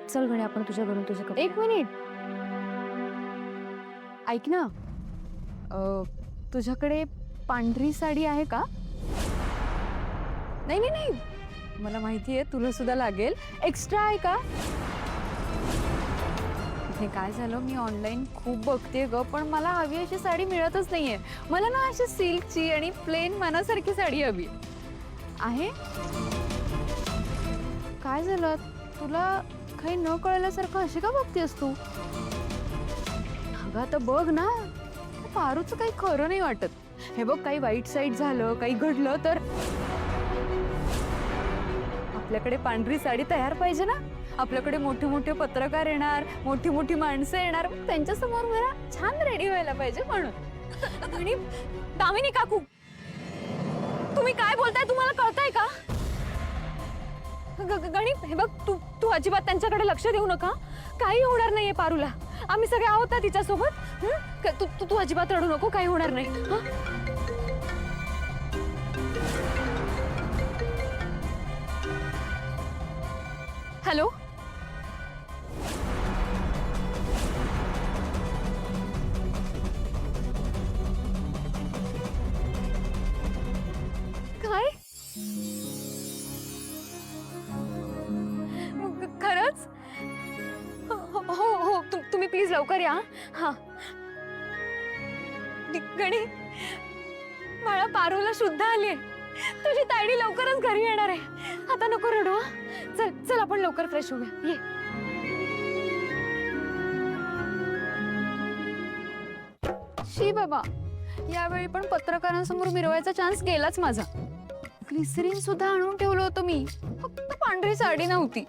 चल गणे, आपण तुझ्या घरून तुझे कपडे. एक मिनिट, ऐक ना, तुझ्याकडे पांढरी साडी आहे का? नाही नाही नाही, मला माहिती आहे तुला सुद्धा लागेल. एक्स्ट्रा आहे का? हे काय झालं, मी ऑनलाईन खूप बघते ग, पण मला हवी अशी साडी मिळतच नाहीये. मला ना अशी सिल्कची आणि प्लेन मनासारखी साडी हवी आहे. काय झालं, तुला काही न कळल्यासारखं अशी का बघतेस तू? अगं आता बघ ना, पारूचं काही खरं नाही वाटत. हे बघ, काही वाईट साईड झालं, काही घडलं तर आपल्याकडे पांढरी साडी तयार पाहिजे ना. आपल्याकडे मोठे मोठे पत्रकार येणार, मोठी मोठी माणसं येणार, त्यांच्या समोर मला छान रेडी व्हायला पाहिजे म्हणून. आणि दामिनी काकू, तुम्ही काय बोलताय, तुम्हाला कळतंय का? गणी, हे बघ, तू अजिबात त्यांच्याकडे लक्ष देऊ नका. काही होणार नाहीये पारूला, आम्ही सगळे आहोत ना तिच्यासोबत. तू अजिबात रडू नको, काही होणार नाही. हॅलो, काय? खरंच? हो हो, तुम्ही प्लीज लवकर या. हा गणी, मला पारूला शुद्ध आली, तुझी तायडी लवकरच घरी येणार आहे. आता नको रडू. चल चल, आपण लवकर फ्रेश होऊया. ये. शी बाबा, यावेळी पण पत्रकारांसमोर मिरवायचा चान्स गेलाच माझा. ग्लिसरीन सुद्धा आणून ठेवलं होतं मी, फक्त पांढरी साडी नव्हती.